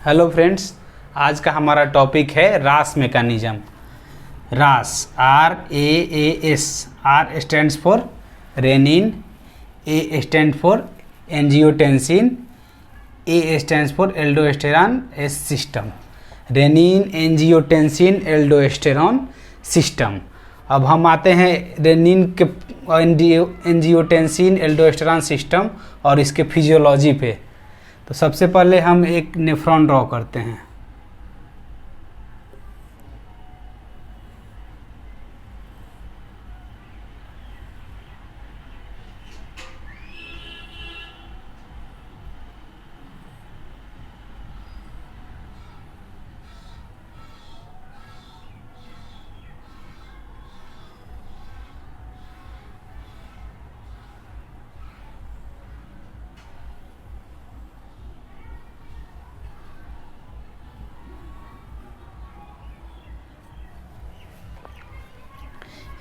Hello friends, आज का हमारा टॉपिक है रास mechanism. RAAS RAAS, R stands for renin, A stand for angiotensin, A stands for aldosterone S system. Renin angiotensin aldosterone system. अब हम आते हैं रेनिन के एंजियोटेंसिन एल्डोस्टेरॉन सिस्टम और इसके फिजियोलॉजी पे। तो सबसे पहले हम एक नेफ्रॉन ड्रॉ करते हैं।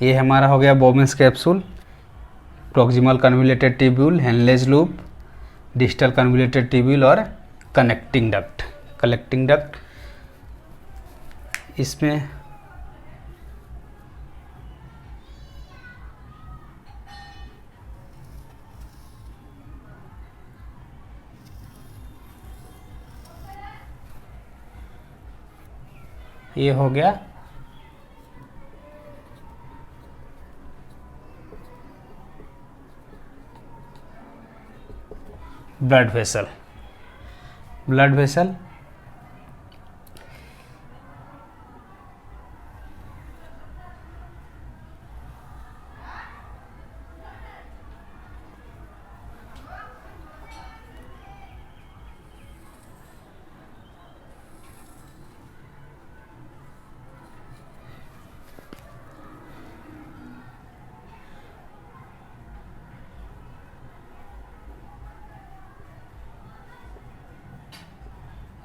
ये हमारा हो गया बोमेंस capsule, proximal convoluted tubule, Henle's loop, distal convoluted tubule और कनेक्टिंग डक्ट। इसमें ये हो गया ब्लड वेसल।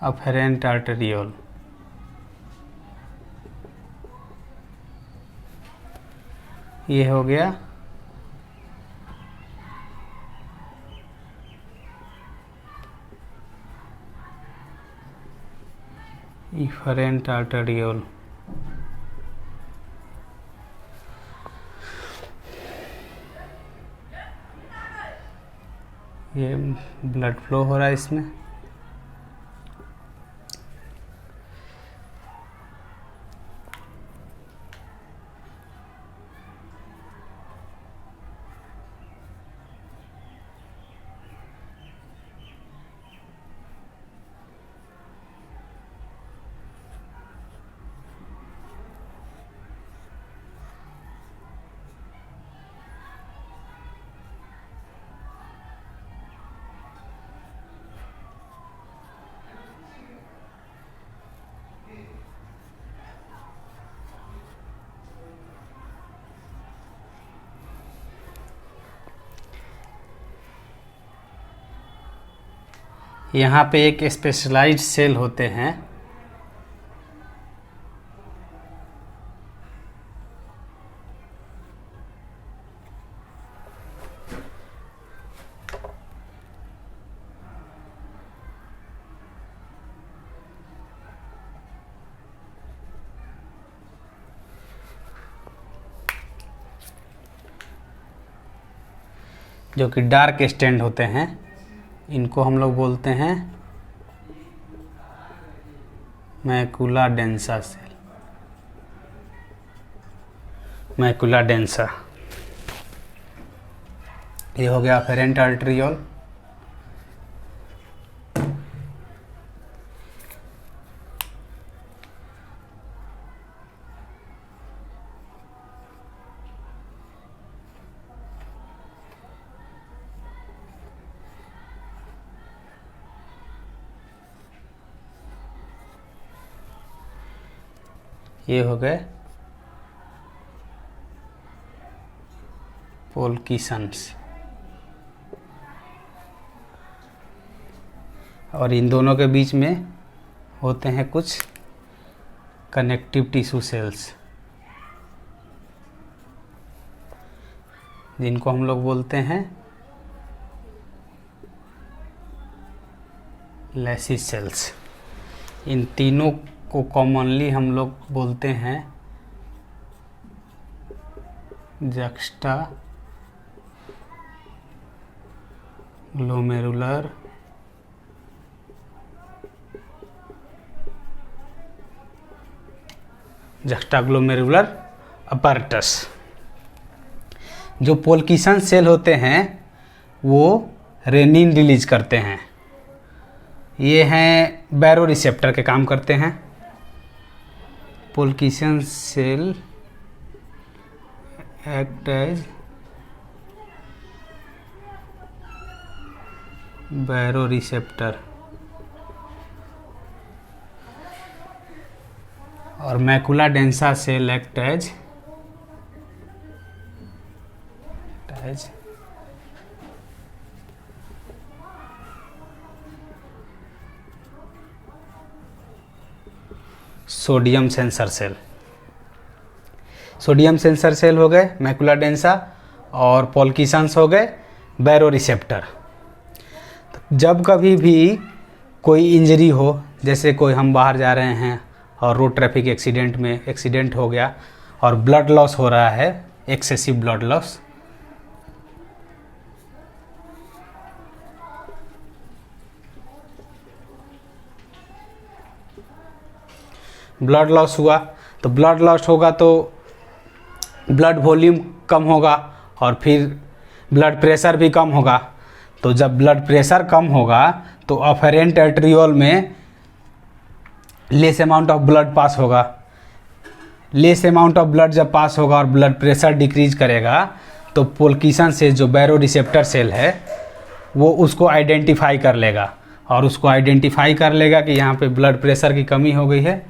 Afferent arteriole. ये हो गया इफरेंट आर्टेरियोल। ये ब्लड फ्लो हो रहा है इसमें। यहाँ पे एक स्पेशलाइज्ड सेल होते हैं जो कि डार्क स्टैंड होते हैं। इनको हम लोग बोलते हैं macula densa cell, macula densa. ये हो गया अफेरेंट आर्टेरियोल। ये हो गए पोल्किसन्स। और इन दोनों के बीच में होते हैं कुछ कनेक्टिव टिश्यू सेल्स, जिनको हम लोग बोलते हैं लेसिस सेल्स। इन तीनों को कॉमनली हम लोग बोलते हैं जक्स्टा ग्लोमेरुलर जक्स्टाग्लोमेरुलर अपैरेटस। जो पोल्किसन सेल होते हैं वो रेनिन रिलीज करते हैं। ये हैं बैरो रिसेप्टर के काम करते हैं। Polkissen cell act as baroreceptor और macula densa cell act as sodium sensor cell. Sodium sensor cell हो गए मैकुला डेंसा और पोल्किसंस हो गए बैरो रिसेप्टर। जब कभी भी कोई इंजरी हो, जैसे कोई हम बाहर जा रहे हैं और रोड ट्रैफिक एक्सीडेंट में एक्सीडेंट हो गया और ब्लड लॉस हो रहा है, excessive blood loss, blood loss हुआ तो ब्लड लॉस होगा तो ब्लड वॉल्यूम कम होगा और फिर ब्लड प्रेशर भी कम होगा। तो जब ब्लड प्रेशर कम होगा तो अफेरेंट आर्टेरियोल में less amount of blood pass होगा। लेस अमाउंट ऑफ ब्लड जब पास होगा और ब्लड प्रेशर डिक्रीज करेगा तो पोल्किसन से जो बैरो रिसेप्टर सेल है वो उसको आइडेंटिफाई कर लेगा और उसको आइडेंटिफाई कर लेगा कि यहाँ पे ब्लड प्रेशर की कमी हो गई है।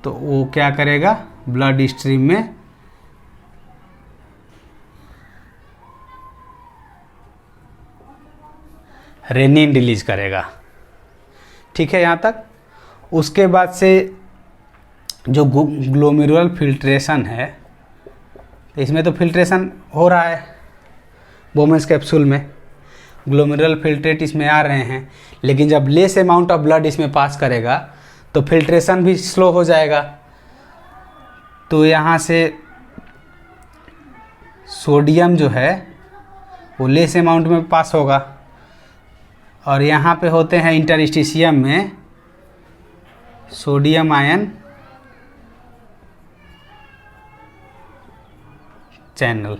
तो वो क्या करेगा, ब्लड स्ट्रीम में रेनिन रिलीज करेगा। ठीक है यहाँ तक। उसके बाद से जो ग्लोमेरुलर फिल्ट्रेशन है, इसमें तो फिल्ट्रेशन हो रहा है बोमेंस कैप्सूल में, ग्लोमेरुलर फिल्ट्रेट इसमें आ रहे हैं, लेकिन जब लेस अमाउंट ऑफ ब्लड इसमें पास करेगा तो फिल्ट्रेशन भी स्लो हो जाएगा। तो यहाँ से सोडियम जो है वो लेस अमाउंट में पास होगा और यहाँ पे होते हैं इंटरस्टिशियम में सोडियम आयन चैनल,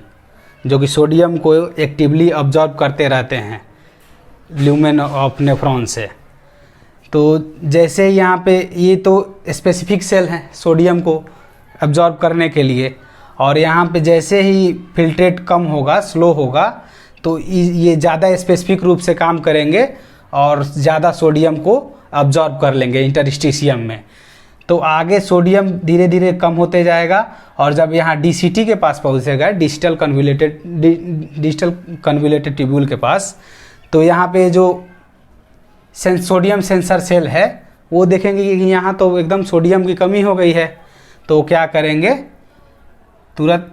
जो कि सोडियम को एक्टिवली अब्जॉर्ब करते रहते हैं ल्यूमेन ऑफ नेफ्रॉन से। तो जैसे यहाँ पे ये तो स्पेसिफिक सेल हैं सोडियम को अब्जॉर्ब करने के लिए, और यहाँ पे जैसे ही फिल्ट्रेट कम होगा, स्लो होगा, तो ये ज़्यादा स्पेसिफिक रूप से काम करेंगे और ज़्यादा सोडियम को अब्जॉर्ब कर लेंगे इंटरस्टिशियम में। तो आगे सोडियम धीरे धीरे कम होते जाएगा और जब यहाँ डीसीटी के पास पहुँचेगा, डिजिटल कन्वोल्यूटेड ट्यूब्यूल के पास, तो यहाँ पे जो सोडियम सेंसर सेल है वो देखेंगे कि यहाँ तो एकदम सोडियम की कमी हो गई है। तो क्या करेंगे, तुरंत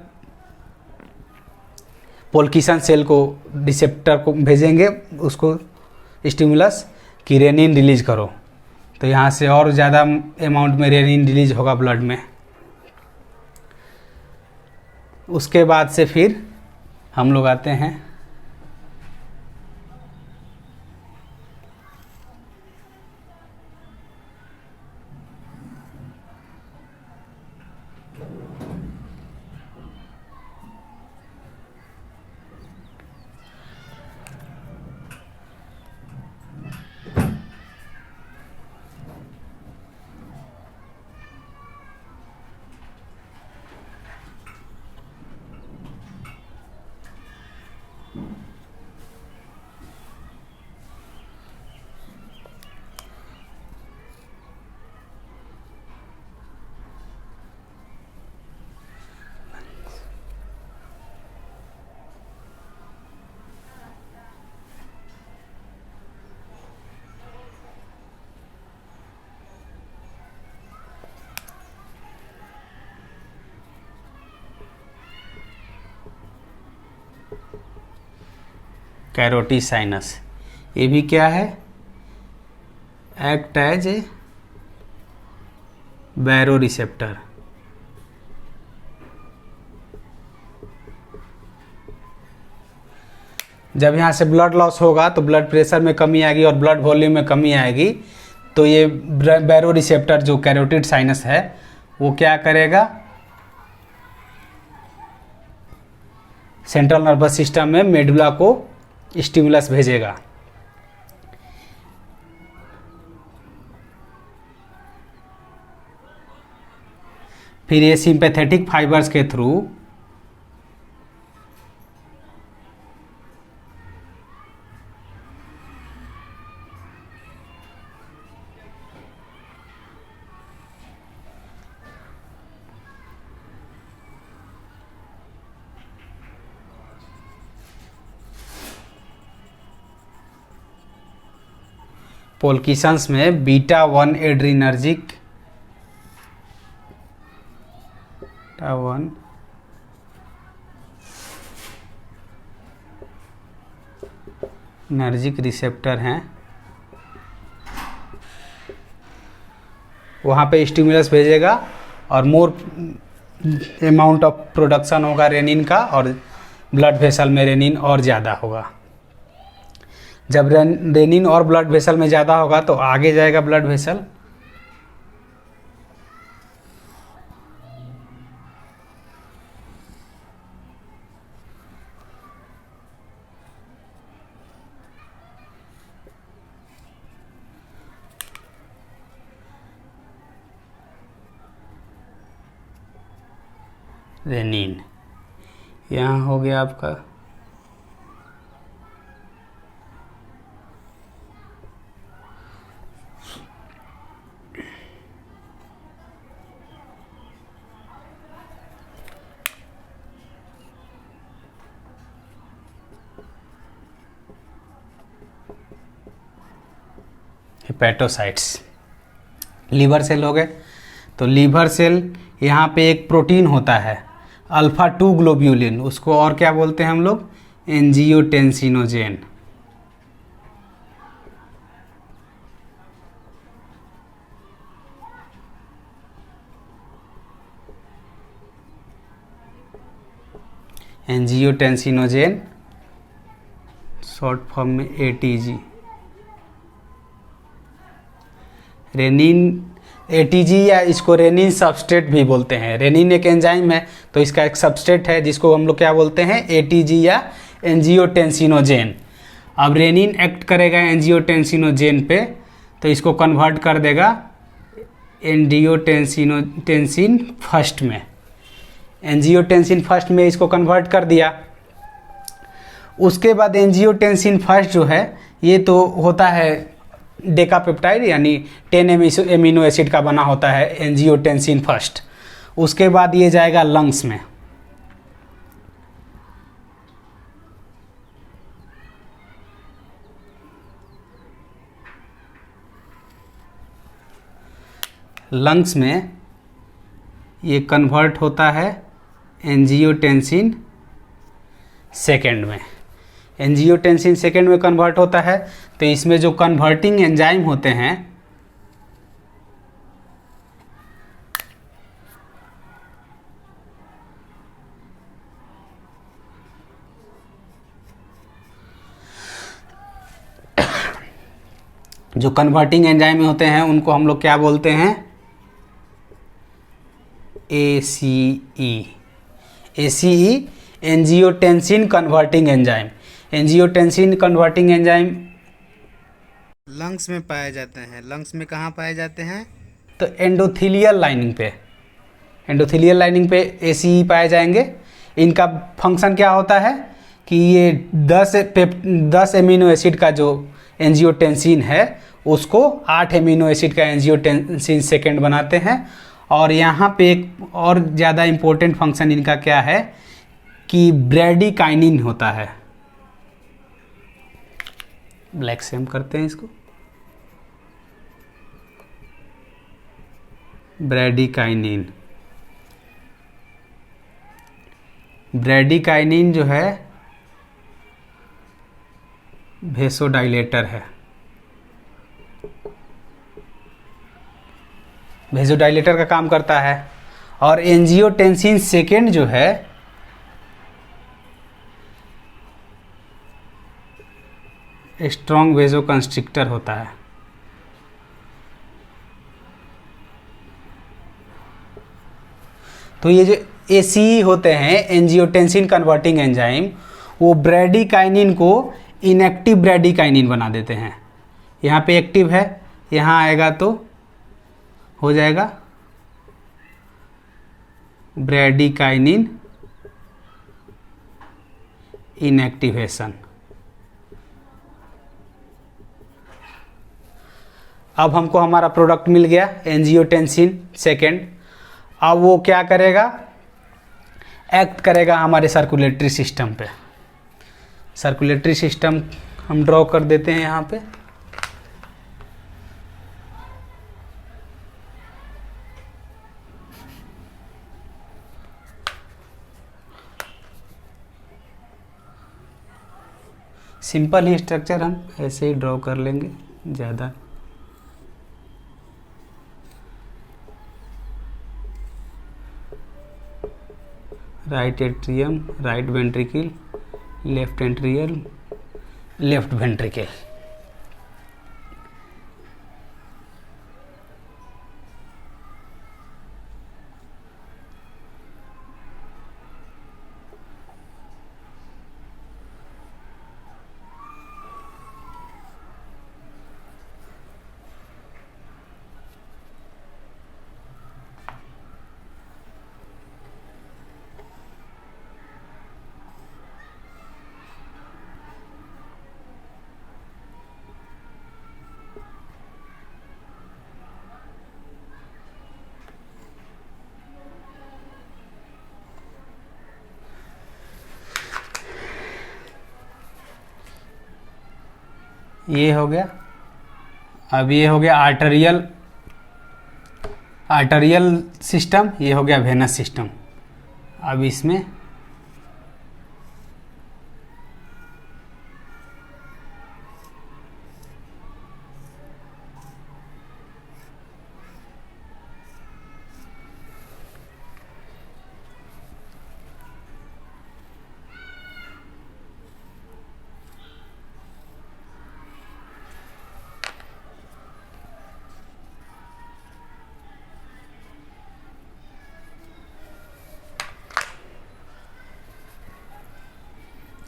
पोल्किसन सेल को रिसेप्टर को भेजेंगे उसको स्टिमुलस कि रेनिन रिलीज करो। तो यहाँ से और ज़्यादा अमाउंट में रेनिन रिलीज होगा ब्लड में। उसके बाद से फिर हम लोग आते हैं कैरोटी साइनस। ये भी क्या है, act as a baroreceptor. जब यहाँ से ब्लड लॉस होगा तो ब्लड प्रेशर में कमी आएगी और ब्लड वॉल्यूम में कमी आएगी, तो ये बैरो रिसेप्टर जो कैरोटिड साइनस है वो क्या करेगा, सेंट्रल नर्वस सिस्टम में मेडुला को स्टिमुलस भेजेगा। फिर ये सिंपैथेटिक फाइबर्स के थ्रू पोल्किसंस में बीटा 1 एड्रीनर्जिक एनर्जिक रिसेप्टर हैं, वहाँ पे स्टिमुलस भेजेगा और मोर अमाउंट ऑफ प्रोडक्शन होगा रेनिन का, और ब्लड वेसल में रेनिन और ज़्यादा होगा। जब रेनिन और ब्लड वेसल में ज़्यादा होगा तो आगे जाएगा ब्लड वेसल, रेनिन यहाँ हो गया आपका। हेपेटोसाइट्स लीवर सेल हो गए। तो लीवर सेल यहाँ पे एक प्रोटीन होता है अल्फा 2 ग्लोब्यूलिन, उसको और क्या बोलते हैं हम लोग, एंजियोटेंसिनोजेन। एंजियोटेंसिनोजेन शॉर्ट फॉर्म में एटीजी। रेनिन एटीजी या इसको रेनिन सबस्ट्रेट भी बोलते हैं। रेनिन एक एंजाइम है तो इसका एक सबस्ट्रेट है जिसको हम लोग क्या बोलते हैं, एटीजी या एंजियोटेंसिनोजेन। अब रेनिन एक्ट करेगा एंजियोटेंसिनोजेन पे तो इसको कन्वर्ट कर देगा एंजियोटेंसिन फर्स्ट में। एंजियोटेंसिन फर्स्ट में इसको कन्वर्ट कर दिया। उसके बाद एंजियोटेंसिन फर्स्ट जो है ये तो होता है डेकापेप्टाइड यानी 10 एमिनो एसिड का बना होता है एंजियोटेंसिन फर्स्ट। उसके बाद ये जाएगा लंग्स में। लंग्स में ये कन्वर्ट होता है एंजियोटेंसिन सेकेंड में। एंजियोटेंसिन सेकेंड में कन्वर्ट होता है तो इसमें जो कन्वर्टिंग एंजाइम होते हैं जो कन्वर्टिंग एंजाइम होते हैं उनको हम लोग क्या बोलते हैं, ACE। ACE angiotensin converting enzyme. Angiotensin converting enzyme lungs में पाए जाते हैं। लंग्स में कहाँ पाए जाते हैं, तो एंडोथीलियल लाइनिंग पे। एंडोथीलियल लाइनिंग पे ACE पाए जाएंगे। इनका फंक्शन क्या होता है कि ये 10 एमिनो एसिड का जो एंजियोटेंसिन है उसको 8 एमिनो एसिड का एंजियोटेंसिन सेकेंड बनाते हैं। और यहाँ पे एक और ज़्यादा इम्पोर्टेंट फंक्शन इनका क्या है कि ब्रैडीकाइनिन होता है। ब्लैक से हम करते हैं इसको, ब्रैडीकाइनिन। ब्रैडीकाइनिन जो है वेसोडाइलेटर है। वेजोडाइलेटर का काम करता है। और एंजियोटेंसिन सेकेंड जो है स्ट्रॉन्ग वेजोकंस्ट्रिक्टर होता है। तो ये जो एसी होते हैं एंजियोटेंसिन कन्वर्टिंग एंजाइम, वो ब्रैडिकाइनिन को इनएक्टिव ब्रैडिकाइनिन बना देते हैं। यहाँ पे एक्टिव है, यहाँ आएगा तो हो जाएगा ब्रैडिकाइनिन इनएक्टिवेशन। अब हमको हमारा प्रोडक्ट मिल गया एंजियोटेंसिन सेकेंड। अब वो क्या करेगा, एक्ट करेगा हमारे सर्कुलेटरी सिस्टम पे। सर्कुलेटरी सिस्टम हम ड्रॉ कर देते हैं यहाँ पे। सिंपल ही स्ट्रक्चर हम ऐसे ही ड्रॉ कर लेंगे, ज़्यादा right atrium, right ventricle, left atrial, left ventricle. ये हो गया। अब ये हो गया आर्टरियल सिस्टम, ये हो गया वेनस सिस्टम। अब इसमें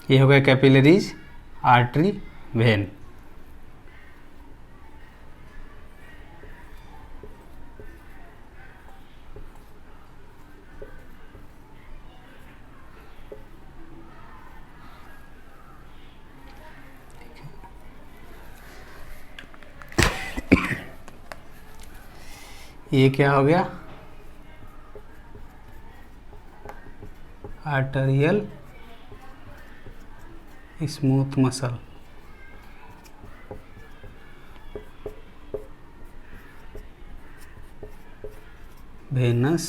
ये हो गया कैपिलरीज, आर्टरी, वेन। ये क्या हो गया, arterial smooth muscle. Venous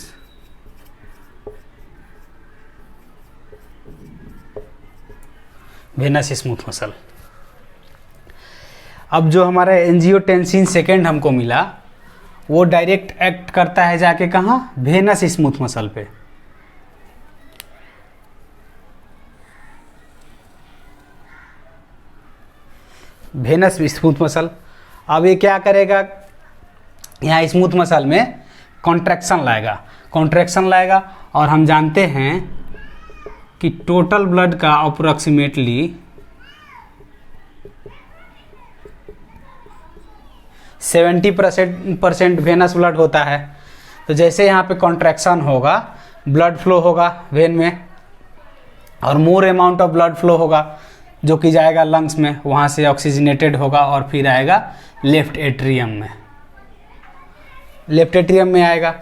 smooth muscle. अब जो हमारा एंजियोटेंसिन सेकेंड हमको मिला, वो डायरेक्ट एक्ट करता है जाके कहाँ, वेनस स्मूथ मसल पे। Venous smooth muscle. अब ये क्या करेगा, यहाँ स्मूथ मसल में कॉन्ट्रैक्शन लाएगा। और हम जानते हैं कि टोटल ब्लड का अप्रोक्सीमेटली 70% वेनस ब्लड होता है। तो जैसे यहाँ पे कॉन्ट्रैक्शन होगा, ब्लड फ्लो होगा वेन में, और more amount of blood flow होगा जो कि जाएगा लंग्स में, वहाँ से ऑक्सीजनेटेड होगा और फिर आएगा लेफ्ट एट्रियम में आएगा।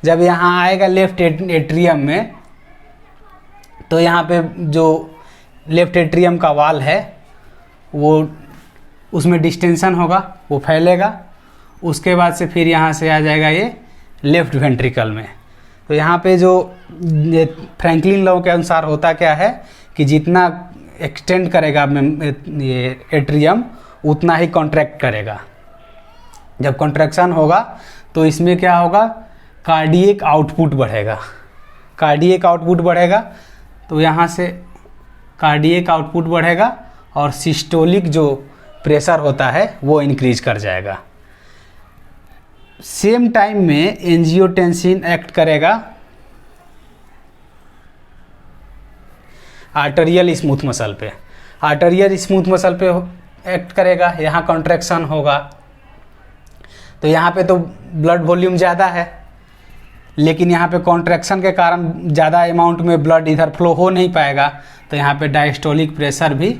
जब यहाँ आएगा लेफ्ट एट्रियम में, तो यहाँ पे जो लेफ्ट एट्रियम का वाल है वो उसमें डिस्टेंशन होगा, वो फैलेगा। उसके बाद से फिर यहाँ से आ जाएगा ये लेफ्ट वेंट्रिकल में। तो यहाँ पे जो फ्रैंकलिन लॉ के अनुसार होता क्या है कि जितना एक्सटेंड करेगा ये एट्रियम, उतना ही कॉन्ट्रैक्ट करेगा। जब कॉन्ट्रैक्शन होगा तो इसमें क्या होगा, कार्डियक आउटपुट बढ़ेगा। कार्डियक आउटपुट बढ़ेगा तो यहाँ से कार्डियक आउटपुट बढ़ेगा और सिस्टोलिक जो प्रेशर होता है वो इंक्रीज कर जाएगा। सेम टाइम में एंजियोटेंसिन एक्ट करेगा आर्टेरियल स्मूथ मसल पे। आर्टेरियल स्मूथ मसल पे एक्ट करेगा, यहाँ कॉन्ट्रैक्शन होगा तो यहाँ पे तो ब्लड वॉल्यूम ज़्यादा है, लेकिन यहाँ पे कॉन्ट्रैक्शन के कारण ज़्यादा अमाउंट में ब्लड इधर फ्लो हो नहीं पाएगा, तो यहाँ पे डायस्टोलिक प्रेशर भी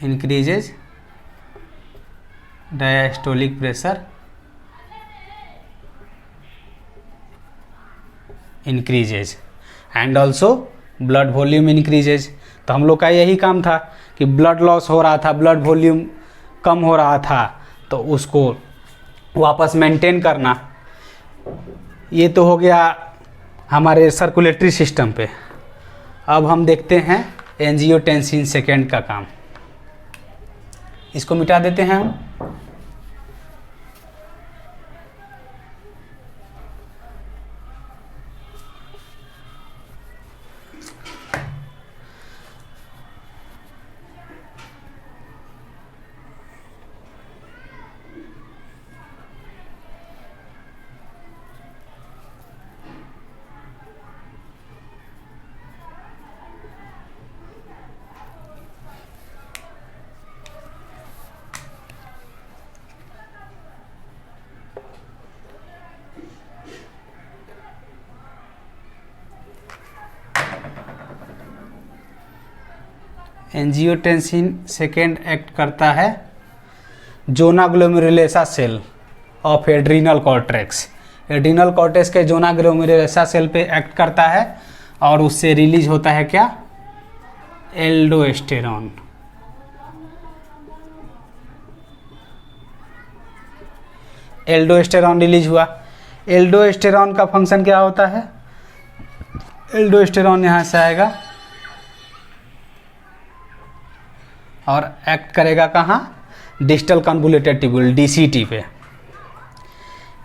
increases, diastolic pressure increases and also blood volume increases. तो हम लोग का यही काम था कि ब्लड लॉस हो रहा था, ब्लड वॉल्यूम कम हो रहा था, तो उसको वापस मेंटेन करना। ये तो हो गया हमारे सर्कुलेटरी सिस्टम पे। अब हम देखते हैं एंजियोटेंसिन सेकेंड का काम। इसको मिटा देते हैं हम। एंजियोटेंसिन सेकेंड एक्ट करता है zona glomerulosa cell of adrenal cortex. Adrenal cortex के जोना ग्लोमेरुलोसा सेल पे एक्ट करता है और उससे रिलीज होता है क्या, एल्डोस्टेरॉन। एल्डोस्टेरॉन रिलीज हुआ। एल्डोस्टेरॉन का फंक्शन क्या होता है, एल्डोस्टेरॉन यहाँ से आएगा और एक्ट करेगा कहाँ, डिस्टल कन्वोल्यूटेड ट्यूब्यूल डीसीटी पे।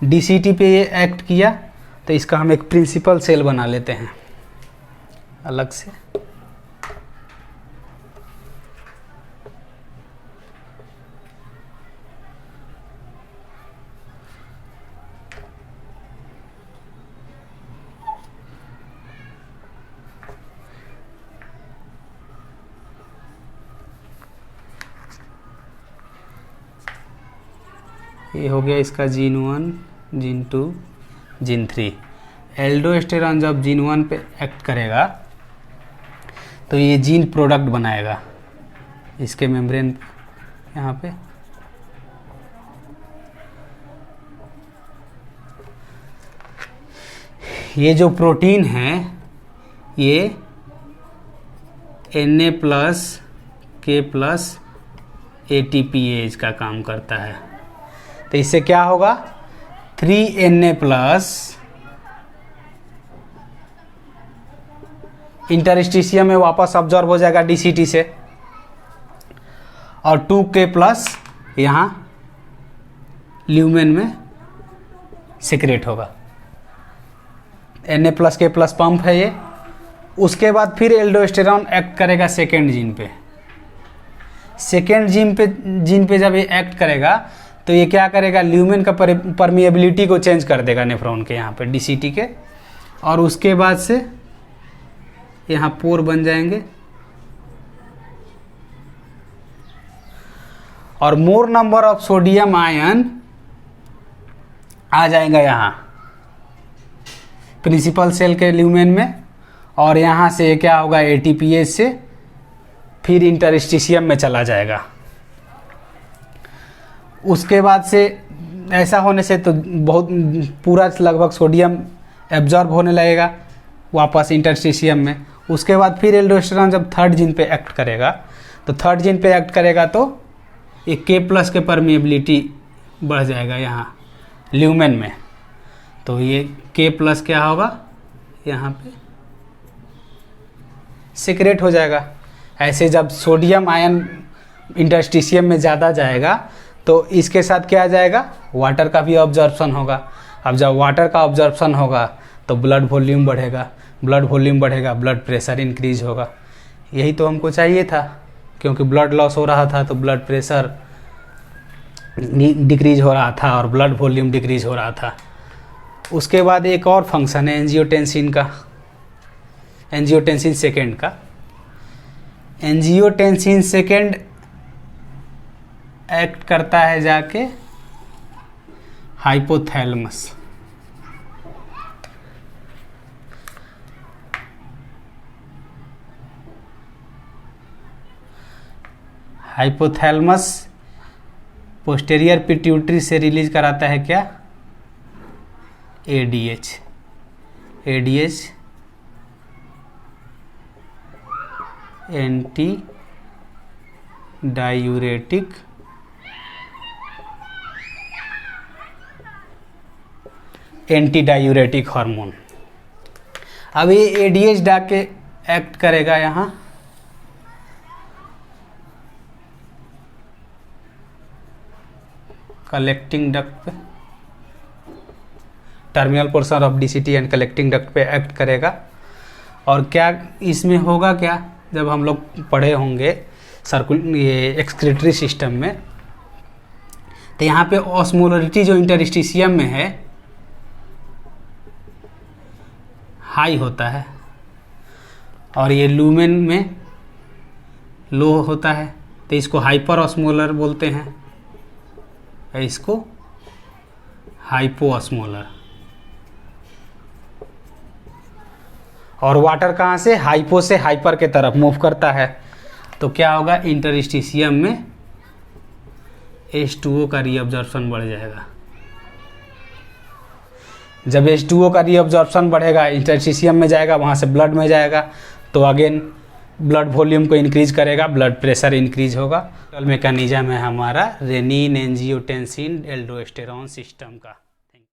डीसीटी पे ये एक्ट किया तो इसका हम एक प्रिंसिपल सेल बना लेते हैं अलग से। ये हो गया इसका जीन 1, जीन 2, जीन 3। एल्डोस्टेरॉन जब जीन 1 पे एक्ट करेगा तो ये जीन प्रोडक्ट बनाएगा इसके मेम्ब्रेन यहाँ पे। ये जो प्रोटीन है ये Na+K+ATPase का काम करता है। तो इससे क्या होगा, 3Na+ इंटरस्टिशियम में वापस ऑब्जॉर्ब हो जाएगा डीसीटी से, और 2K+ यहाँ ल्यूमेन में सिक्रेट होगा। Na+K+ पंप है ये। उसके बाद फिर एल्डोस्टेरॉन एक्ट करेगा सेकेंड जीन पे। सेकेंड जीन पे जब ये एक्ट करेगा तो ये क्या करेगा, ल्यूमेन का परमिएबिलिटी को चेंज कर देगा नेफ्रॉन के यहाँ पे डीसीटी के, और उसके बाद से यहाँ पोर बन जाएंगे और more number of sodium ion आ जाएगा यहाँ प्रिंसिपल सेल के ल्यूमेन में, और यहाँ से क्या होगा, एटीपीएस से फिर इंटरस्टिशियम में चला जाएगा। उसके बाद से ऐसा होने से तो बहुत पूरा लगभग सोडियम एब्जॉर्ब होने लगेगा वापस इंटरस्टिशियम में। उसके बाद फिर एल्डोस्टेरॉन जब थर्ड जीन पे एक्ट करेगा तो थर्ड जीन पे एक्ट करेगा तो ये K+ के परमिएबिलिटी बढ़ जाएगा यहाँ ल्यूमेन में। तो ये K+ क्या होगा, यहाँ पे सिक्रेट हो जाएगा। ऐसे जब सोडियम आयन इंटरस्टिशियम में ज़्यादा जाएगा तो इसके साथ क्या आ जाएगा, वाटर का भी ऑब्जर्प्शन होगा। अब जब वाटर का ऑब्जर्प्शन होगा तो ब्लड वॉल्यूम बढ़ेगा, ब्लड वॉल्यूम बढ़ेगा, ब्लड प्रेशर इंक्रीज होगा। यही तो हमको चाहिए था, क्योंकि ब्लड लॉस हो रहा था तो ब्लड प्रेशर डिक्रीज हो रहा था और ब्लड वॉल्यूम डिक्रीज हो रहा था। उसके बाद एक और फंक्शन है एंजियोटेंसिन का, एंजियोटेंसिन सेकेंड का। एंजियोटेंसिन सेकेंड एक्ट करता है जाके हाइपोथैलेमस। हाइपोथैलेमस पोस्टेरियर पिट्यूटरी से रिलीज कराता है क्या, ADH. ADH anti diuretic hormone. अब ये एडीएच डाके एक्ट करेगा यहाँ कलेक्टिंग डक्ट पे, terminal portion of DCT and collecting duct पे एक्ट करेगा। और क्या इसमें होगा, क्या जब हम लोग पढ़े होंगे ये एक्सक्रीटरी सिस्टम में, तो यहाँ पे ऑस्मोलरिटी जो इंटरस्टिशियम में है हाई होता है और ये लूमेन में लो होता है, तो इसको हाइपर ऑस्मोलर बोलते हैं, इसको हाइपो ऑस्मोलर। और वाटर कहाँ से, हाइपो से हाइपर के तरफ मूव करता है, तो क्या होगा, इंटरस्टिशियम में H2O का रीअब्जॉर्प्शन बढ़ जाएगा। जब H2O का रीअब्जॉर्प्शन बढ़ेगा, इंटरस्टिशियम में जाएगा, वहाँ से ब्लड में जाएगा, तो अगेन ब्लड वॉल्यूम को इंक्रीज करेगा, ब्लड प्रेशर इंक्रीज होगा। मैकेनिज्म है हमारा रेनिन एंजियोटेंसिन एल्डोस्टेरॉन सिस्टम का।